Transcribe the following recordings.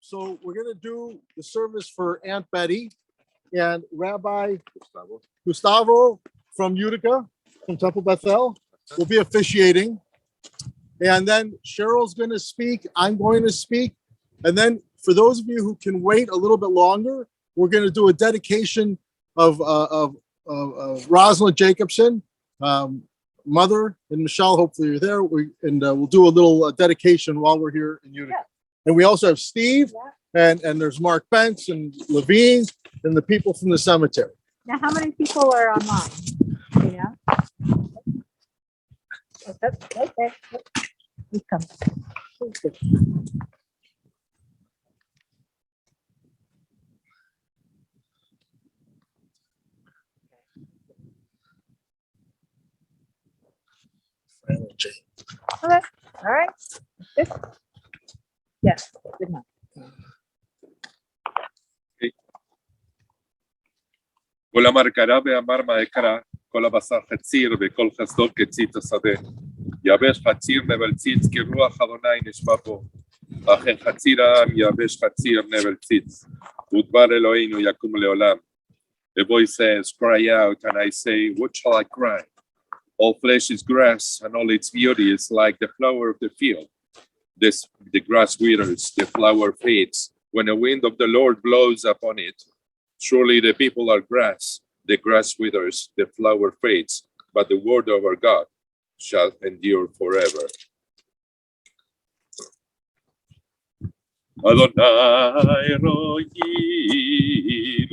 So we're going to do the service for Aunt Betty and Rabbi Gustavo from Utica, from Temple Bethel, will be officiating. And then Cheryl's going to speak. I'm going to speak. And then for those of you who can wait a little bit longer, we're going to do a dedication of Rosalind Jacobson, mother, and Michelle, hopefully you're there. We'll do a little dedication while we're here in Utica. Yeah. And we also have Steve, and there's Mark Bentz and Levine and the people from the cemetery. Now, how many people are online? You know? Okay. He comes. Okay. All right. Good. Yes. Good enough. כל אמר קרא ואמר מה אקרא, כל הבשר חציר וכל חסדו כציץ השדה. יבש חציר נבל ציץ כי רוח אדוני נשבע בו. אכן חציר העם יבש חציר נבל ציץ. ודבר אלוהינו יקום לעולם. The voice says, cry out, and I say, what shall I cry? All flesh is grass, and all its beauty is like the flower of the field. The grass withers, the flower fades, when the wind of the Lord blows upon it. Surely the people are grass, the grass withers, the flower fades, but the word of our God shall endure forever. Adonai ro'i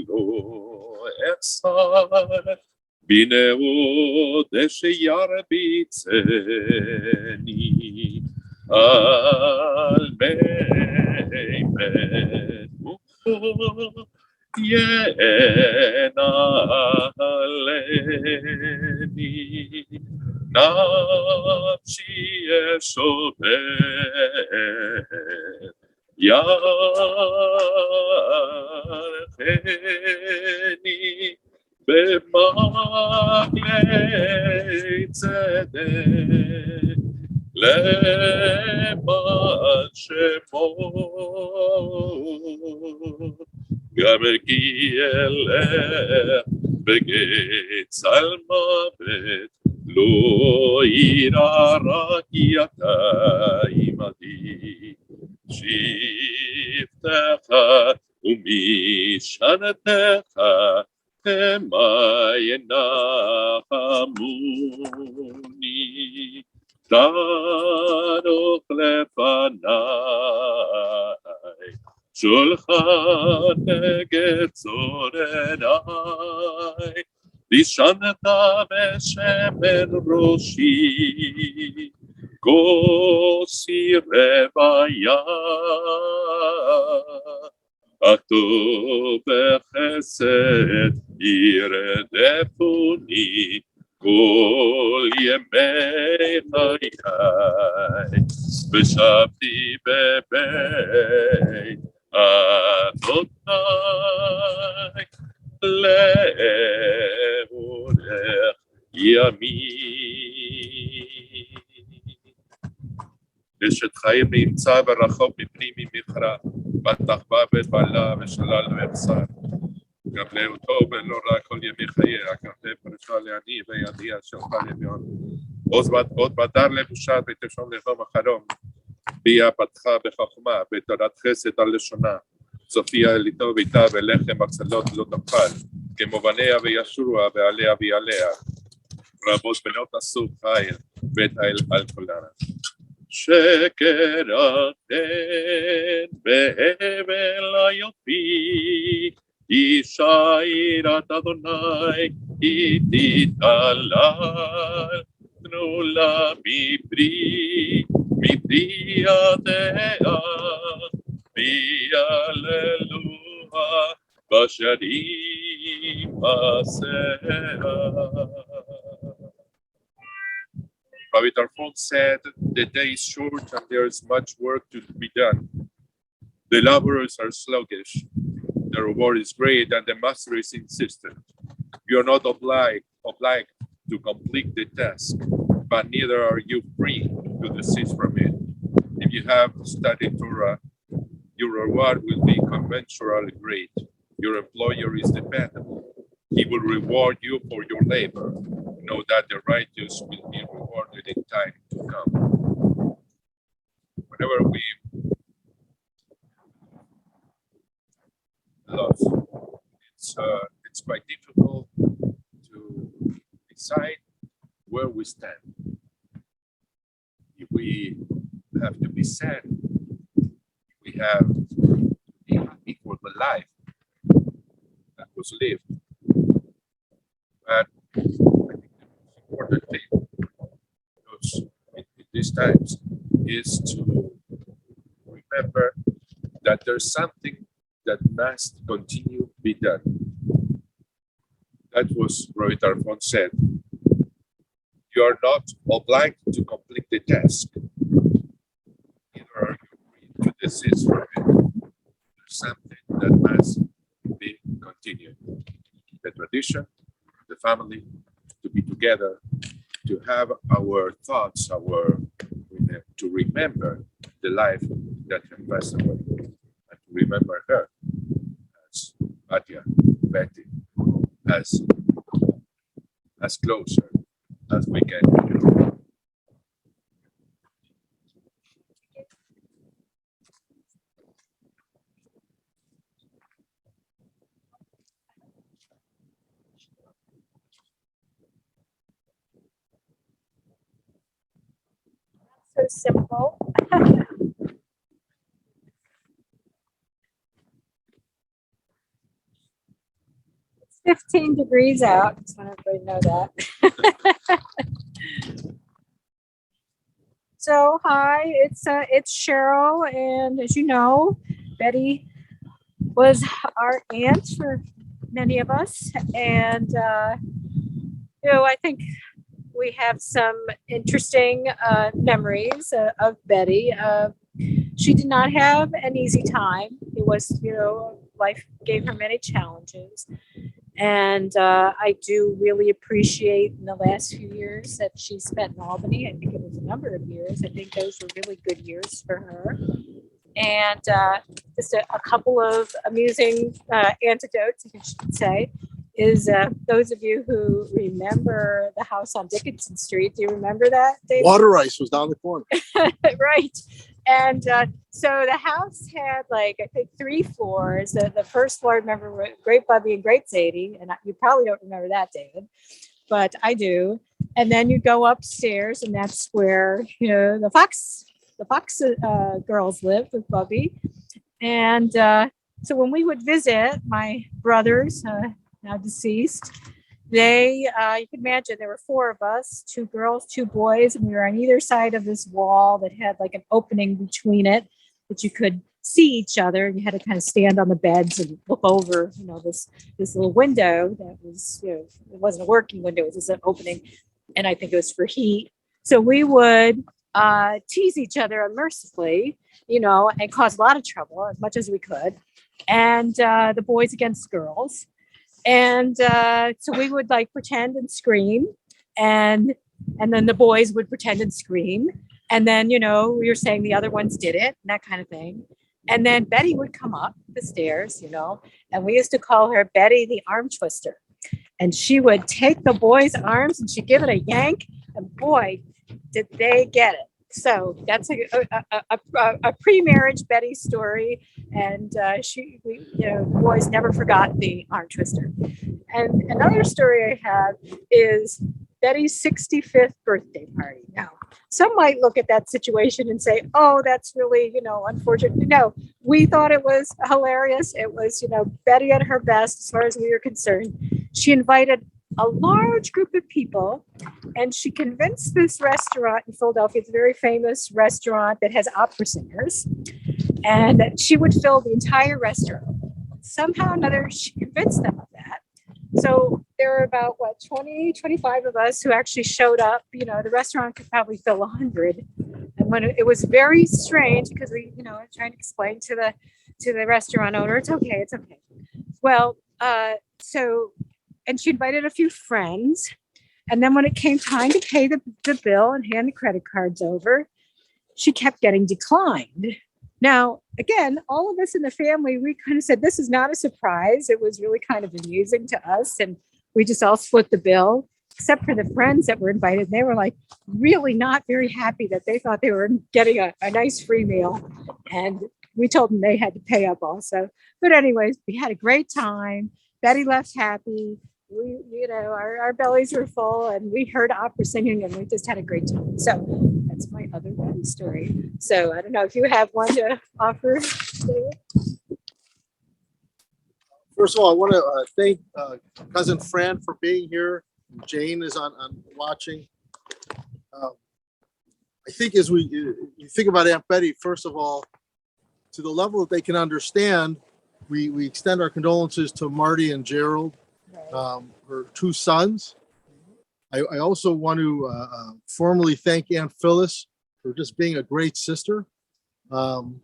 lo echsar, bineu desheyarbitzeni, al meimetu. ינעלני נפשי אשוברת ירחני במעגלי צדק למען שמו גם אלך בגץ על מוות, לא ירא רק אתה עמדי. שבטך ומשענתך המה ינחמוני. תנוח לפניי שולחן נגד צורריי, וישנת בשמן ראשי, כוסי רוויה. אך טוב בחסד ירדפוני כל ימי חיי, ושבתי בבית אדוני לאורך ימים. אשת חיים נמצא ורחוק מפנים ממכרה, בטח בא בית בעלה ושלל ואבשר. גם לאותו ולא רק כל ימי חייה, כתב פרשה לעני וידיע שלך לביון. עוד בדר לבושה ותשום לחום החלום, ביה פתחה בחוכמה, בתורת חסד על לשונה, צופיה אליתו ביתה ולחם הצלות לא תאכל, כמו בניה וישוריה ועליה ויעליה, רבות בנות אסוף חיל, בית האל על כולנה. שקר אתן בהבל היופי, אישה יראת אדוני, היא תתהלל, תנו לה מפרי ידיה, ויהללוה בשנים עשרה. Rabbi Tarfon said, the day is short and there is much work to be done. The laborers are sluggish, the reward is great, and the master is insistent. You are not obliged to complete the task, but neither are you free to desist from it. If you have studied Torah, Your reward will be commensurately great. Your employer is dependable. He will reward you for your labor. Know that the righteous will be rewarded in time to come. Whenever we love, it's quite difficult to decide where we stand. If we have to be sad, we have to be happy for the life that was lived. But I think the most important thing in these times is to remember that there's something that must continue to be done. That was Roy Tarfon said. You are not obliged to complete the task. Neither are you free to desist from it. There's something that must be continued. The tradition, the family, to be together, to have our thoughts, to remember the life that had passed away, and to remember her as Atia, Betty, as closer as we can. So simple. It's 15 degrees out. Just want everybody to know that. So hi, it's Cheryl, and as you know, Betty was our aunt for many of us, and I think we have some interesting memories of Betty. She did not have an easy time. It was, life gave her many challenges. And I do really appreciate in the last few years that she spent in Albany. I think it was a number of years. I think those were really good years for her. And just a couple of amusing anecdotes, I should say, is those of you who remember the house on Dickinson Street. Do you remember that, David? Water ice was down the corner. Right. And so the house had I think 3 floors. The first floor, I remember, were Great Bubby and Great Sadie. And you probably don't remember that, David, but I do. And then you go upstairs, and that's where, the Fox girls lived with Bubby. And so when we would visit, my brothers, now deceased, you can imagine there were 4 of us, 2 girls, 2 boys, and we were on either side of this wall that had an opening between it that you could see each other. You had to kind of stand on the beds and look over, this little window that was, it wasn't a working window, it was just an opening. And I think it was for heat. So we would tease each other unmercifully, and cause a lot of trouble as much as we could. And the boys against girls. And so we would pretend and scream, and then the boys would pretend and scream. And then, we were saying the other ones did it and that kind of thing. And then Betty would come up the stairs, and we used to call her Betty the arm twister. And she would take the boys' arms and she'd give it a yank, and boy, did they get it. So that's a pre-marriage Betty story, and the boys never forgot the arm twister. And another story I have is Betty's 65th birthday party. Now, some might look at that situation and say, "Oh, that's really unfortunate." No, we thought it was hilarious. It was Betty at her best as far as we were concerned. She invited a large group of people, and she convinced this restaurant in Philadelphia. It's a very famous restaurant that has opera singers, and she would fill the entire restaurant. Somehow or another, she convinced them of that. So there were about 20, 25 of us who actually showed up. The restaurant could probably fill 100. And when it was very strange, because we, trying to explain to the restaurant owner, it's okay. Well, and she invited a few friends. And then when it came time to pay the bill and hand the credit cards over, she kept getting declined. Now, again, all of us in the family, we kind of said, this is not a surprise. It was really kind of amusing to us. And we just all split the bill, except for the friends that were invited. They were like really not very happy that they thought they were getting a nice free meal. And we told them they had to pay up also. But anyways, we had a great time. Betty left happy. We, our bellies were full, and we heard opera singing, and we just had a great time. So that's my other Betty story. So I don't know if you have one to offer, David. First of all, I want to thank cousin Fran for being here. Jane is on watching. I think as you think about Aunt Betty, first of all, to the level that they can understand, we extend our condolences to Marty and Gerald, her two sons. I also want to formally thank Aunt Phyllis for just being a great sister. And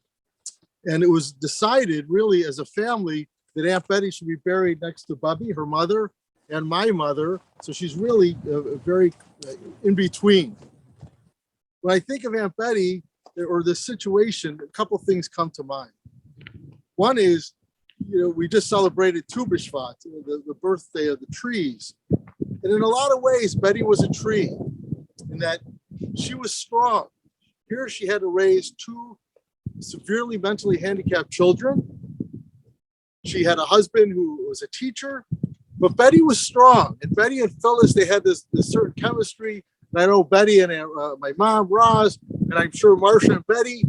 it was decided really as a family that Aunt Betty should be buried next to Bubby, her mother, and my mother. So she's really very in between. When I think of Aunt Betty or this situation, a couple things come to mind. One is, we just celebrated Tu B'Shvat, the birthday of the trees. And in a lot of ways, Betty was a tree in that she was strong. Here she had to raise two severely mentally handicapped children. She had a husband who was a teacher, but Betty was strong. And Betty and Phyllis, they had this certain chemistry. And I know Betty and my mom, Roz, and I'm sure Marcia and Betty,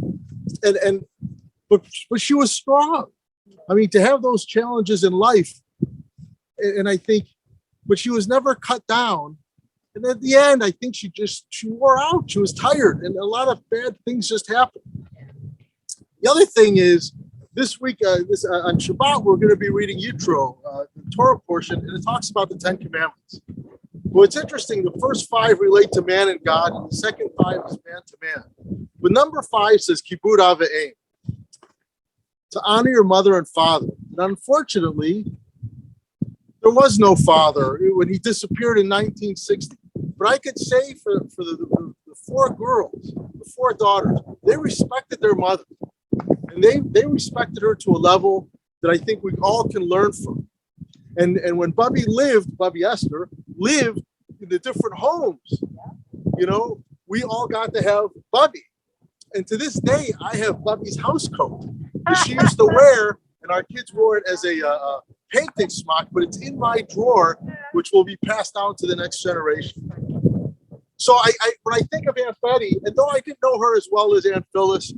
but she was strong. I mean, to have those challenges in life, and I think, but she was never cut down. And at the end, I think she wore out. She was tired, and a lot of bad things just happened. The other thing is, this week, on Shabbat, we're going to be reading Yitro, the Torah portion, and it talks about the 10 Commandments. Well, it's interesting. The first 5 relate to man and God, and the second 5 is man to man. But number 5 says Kibud Av V'Em, to honor your mother and father. And unfortunately, there was no father when he disappeared in 1960. But I could say for the 4 girls, the 4 daughters, they respected their mother. And they respected her to a level that I think we all can learn from. And when Bubby Esther lived in the different homes, we all got to have Bubby. And to this day, I have Bubby's house coat that she used to wear, and our kids wore it as a painting smock, but it's in my drawer, which will be passed down to the next generation. So when I think of Aunt Betty, and though I didn't know her as well as Aunt Phyllis,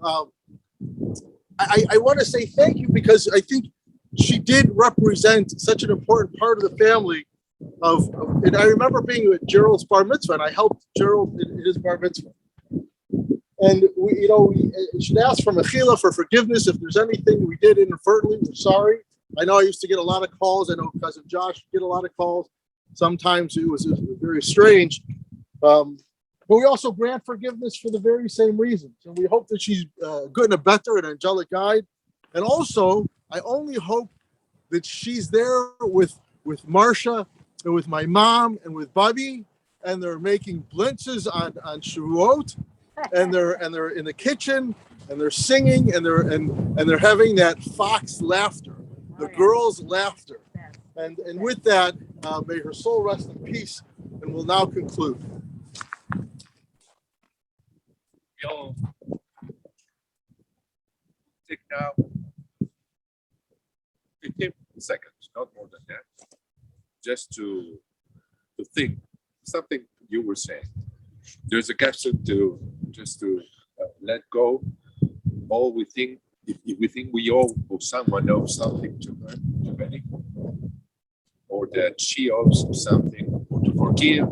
I want to say thank you, because I think she did represent such an important part of the family. And I remember being at Gerald's bar mitzvah, and I helped Gerald in his bar mitzvah. And we should ask for mechila, for forgiveness if there's anything we did inadvertently. We're sorry. I know I used to get a lot of calls. I know cousin Josh would get a lot of calls. Sometimes it was very strange. But we also grant forgiveness for the very same reasons. And we hope that she's good and a better, an angelic guide. And also, I only hope that she's there with Marcia and with my mom and with Bubby, and they're making blintzes on Shavuot, and they're in the kitchen, and they're singing, and they're having that fox laughter, the girls' laughter. And with that, may her soul rest in peace. And we'll now conclude. We'll take now 15 seconds, not more than that, just to think something you were saying. There's a question to let go. All we think, if we think we owe or someone owes something to her, to Betty, or that she owes something, or to forgive,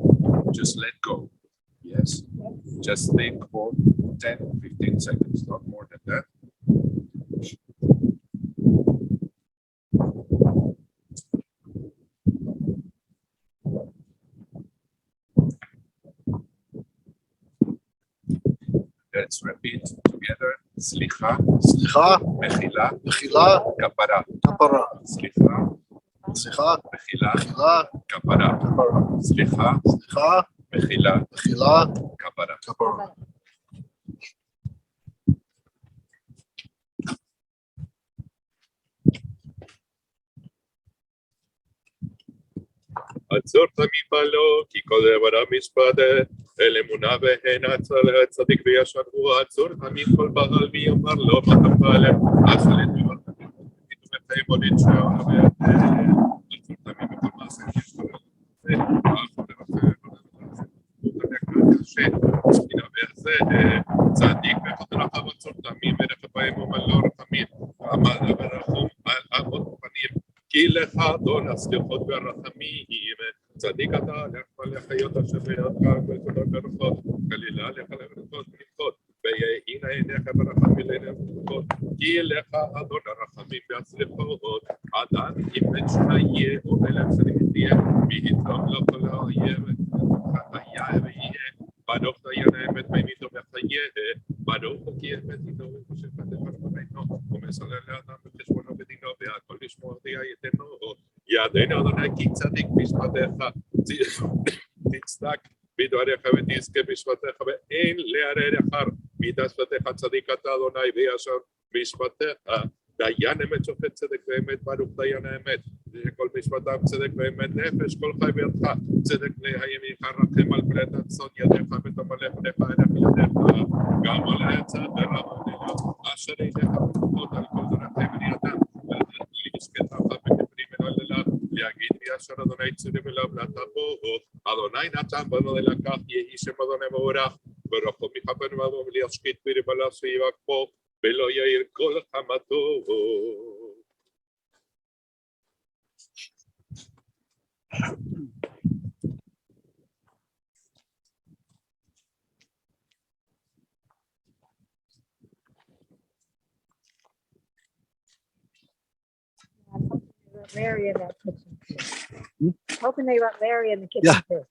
just let go. Yes, just think for 10, 15 seconds, not more than that. Let's repeat together. Slicha, mechila, kapara. Slicha, mechila, kapara. Slicha, mechila, kapara. עצור תמיד בלו, כי כל דבריו משפט, אל אמונה והן הצדיק וישר הוא עצור תמיד כל בעל ויאמר לו בתפל, אשר לדבר וחיים בולית שעונה עצור תמיד בכל מעשה ישתור צדיק בכל דרכיו עצור תמיד ודרך בהם אומר לו רחמים עמד ורחום על אבות פנים כי לך אדון הסליחות והרחמים צדיק אתה לך לחיות אשר בידך ולתודה ברכות כלילה לך לברכות ונמחות ויהי עיניך ברחמים לעיניך ברכות כי לך אדון הרחמים והסליחות אדם אם בן שהיה ובלב שנים תהיה ויתרום לו כל האויב היה ויהיה ברוך דיין האמת ביניתו וחייה ברוך הוא כי אמת איתו וחושב פתח רבנו ומסלל לאדם בחשבונו ודינו והכל לשמור ויתנו ידנו אדוני כי צדיק משפטיך תצדק בדבריך ותזכה משפטיך ואין לערער אחר מידת שפתיך צדיק אתה אדוני וישר משפטיך דיין אמת שופט צדק ואמת ברוך דיין האמת כל משפטיו צדק ואמת נפש כל חי בידך צדק לימינך רחם על פלט הצאן ידיך ותמלא פניך עיניך ידיך גם על העצה ורחמך אשר ידיך ברכות על כל דרכי בנייתם לשקטך בכפרים מנהללה להגיד וישר אדוני צורים אליו לתבוא אדוני נתן בנו לקח יהי שם אדוני מבורך ברחו מכפן ובו לישחית בריבלה סביבך פה ולא יאיר כל חמתו Larry in that kitchen too. Hoping they want Larry in the kitchen too.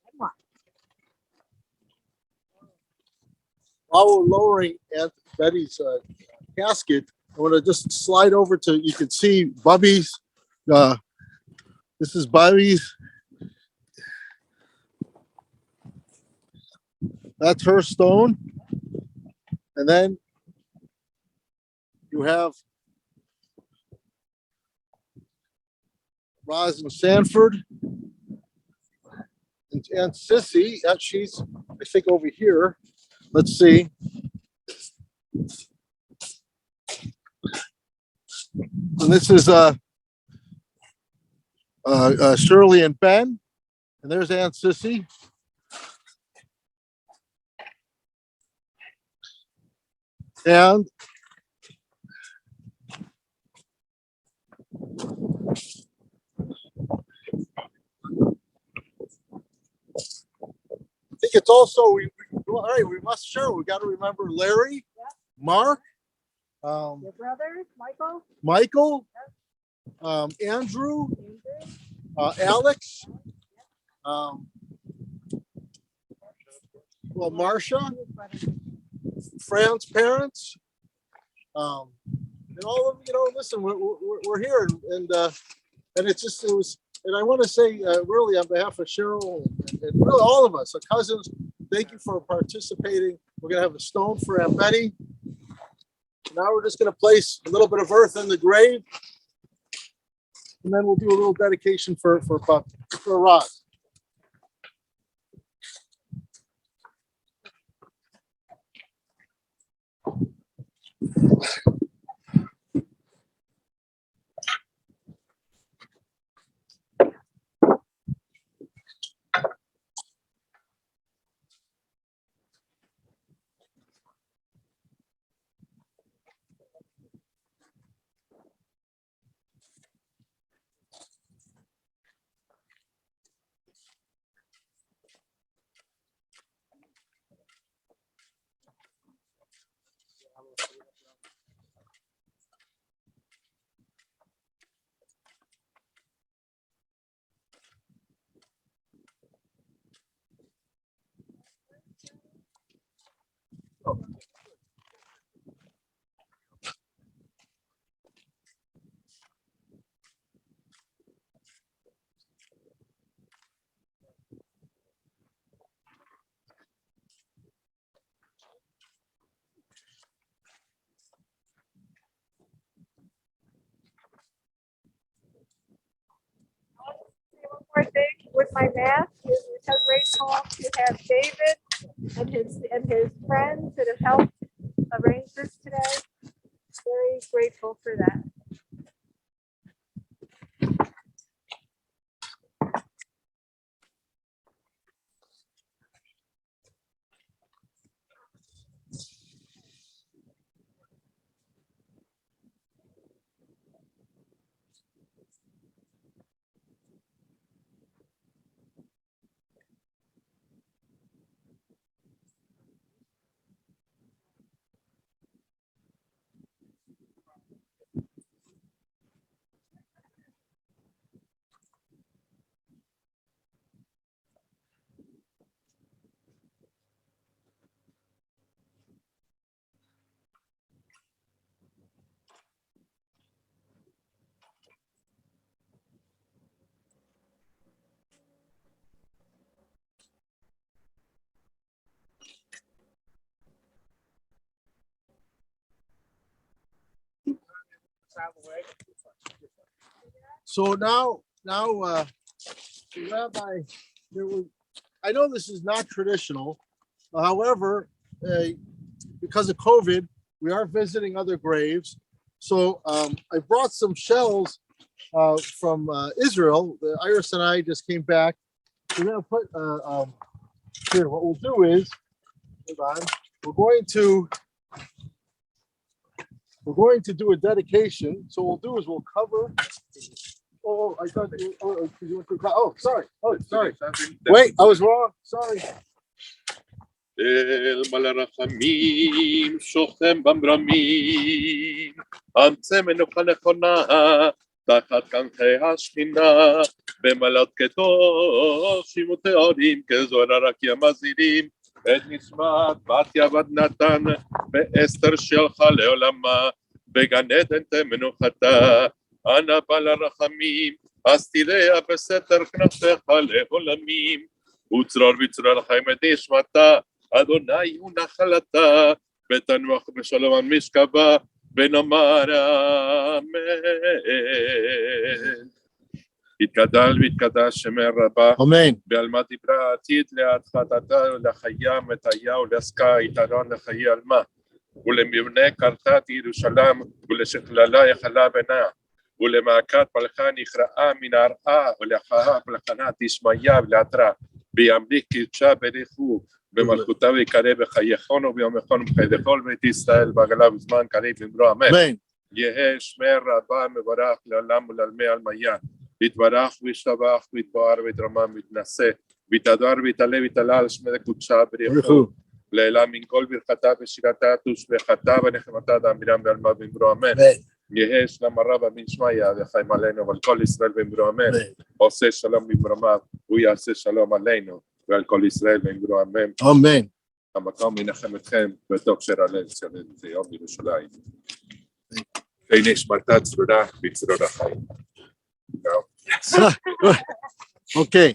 Come on. While we're lowering Aunt Betty's casket, I want to just slide over to, you can see Bubby's, this is Bubby's, that's her stone. And then you have Roz and Sanford and Aunt Sissy, she's, I think, over here. Let's see. And this is Shirley and Ben. And there's Aunt Sissy. And I think it's also, all right, we must share. We got to remember Larry, Mark, Your brothers, Michael, Andrew, Alex, well, Marcia, Fran's parents, and all of, listen, we're here, and it's just, it was, and I want to say really on behalf of Cheryl and really all of us, our cousins, thank you for participating. We're going to have a stone for Aunt Betty. Now we're just going to place a little bit of earth in the grave, and then we'll do a little dedication for Rod. with my math. It's so grateful to have David and his friends that have helped arrange this today. Very grateful for that. So now, Rabbi, I know this is not traditional. However, because of COVID, we are visiting other graves. So I brought some shells from Israel. Iris and I just came back. We're gonna put here. What we'll do is, hold on. We're going to do a dedication. So what we'll do is we'll cover. Oh, I thought. Sorry. Oh, sorry. Wait, I was wrong. Sorry. אל מלא רחמים, שוכם במרמים, אמצא מנוחה נכונה, תחת כנפי השכינה, במלאת קדושים וטהורים, כזוהר הרקיע מזהירים, את נשמת בת יעבד נתן, ואסתר שלחה לעולמה, בגן עדן תמנוחתה, אנא בעל הרחמים, אז תראה בסתר כנפיך לעולמים, וצרור בצרור החיים את נשמתה, אדוני הוא נחלתה, ותנוח בשלום על משכבה, ונאמר אמן. יתגדל ויתקדש שמי רבה, אמן. ועל מה דיברה עתיד להדחתתה ולחיה מטיה ולעסקה יתרון לחיי עלמה, ולמבנה קרתת ירושלים ולשכללה יחלה בנה, ולמעקת פלחה נכרעה מן הרעה ולאחרה פלחנה תשמיה ולעתרה, בימליך קדשה בריחו, במלכותה ויקרא בחייכון וביומכון ובחיי לכל בית ישראל בעגלה בזמן קריב אמרו אמן. יהא שמי רבה מבורך לעולם ולעלמי עלמיה, יתברך וישתבח ויתבואר ויתרומם ויתנשא, ויתהדר ויתעלה ויתעלה על שמי קודשה בריחו, לעילה מן כל ברכתה ושירתה תושבחתה ונחמתה דאמירם בעלמה ואמרו אמן. יהא שלום הרבה מן שמיא וחיים עלינו ועל כל ישראל ואמרו אמן. עושה שלום במרומיו הוא יעשה שלום עלינו ועל כל ישראל ואמרו אמן. אמן. המקום ינחם אתכם וטוב שרלב זה יום ירושלים. הנה נשמתה צרורה בצרור החיים. Okay,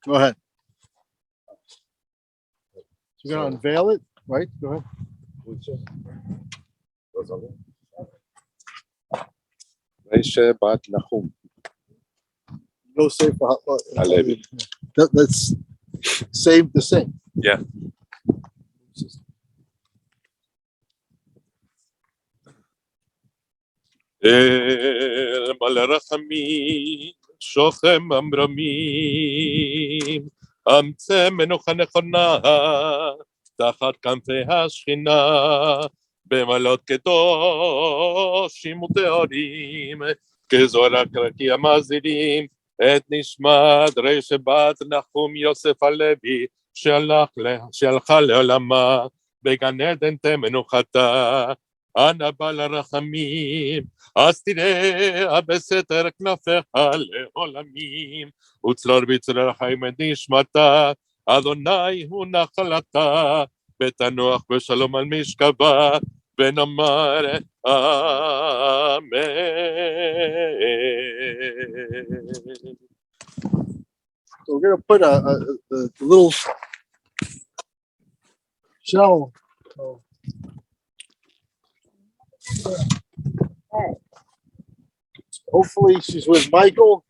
go ahead. You're gonna unveil it, right? Go ahead. Reisha bat Nahum. No safe for Halevi. That's same the same. Yeah. אל מלא רחמים, שוכם במרמים, אמצא מנוחה נכונה, תחת כנפי השכינה, במלאות קדושים וטהורים, כזוהר הרקיע מזהירים, את נשמת רישא בת נחום יוסף הלוי, שהלכה לעולמה, בגן עדן תמנוחתה, אנא בעל הרחמים, אז תראה בסתר כנפיך לעולמים, וצרור בצרור החיים את נשמתה, אדוני הוא נחלתה, ותנוח בשלום על משכבה, ונאמר אמן. So we're gonna put a little shell. Hopefully she's with Michael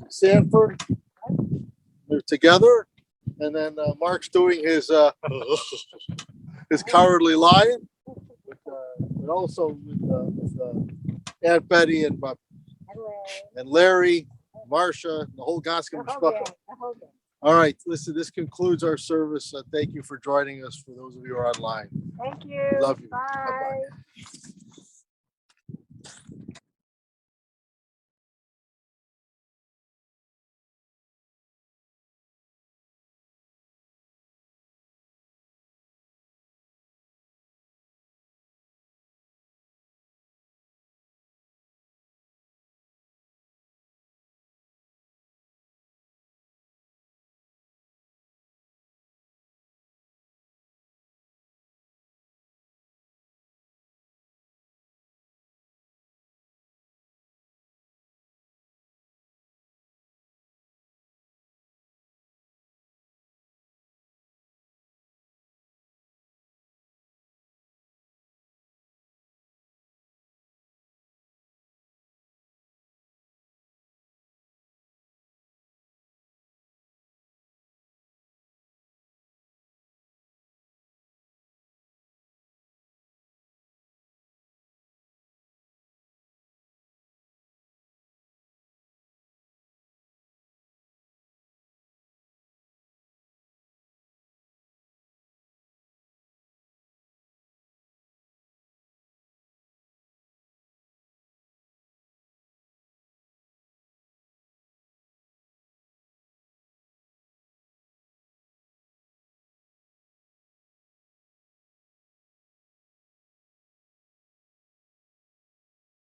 Sanford. They're together, and then Mark's doing his his cowardly lion, but also with Aunt Betty and Larry, Marcia, the whole Goscom Mishpacha. All right, listen, this concludes our service. Thank you for joining us. For those of you who are online, Thank you. Love you. Bye. Bye-bye.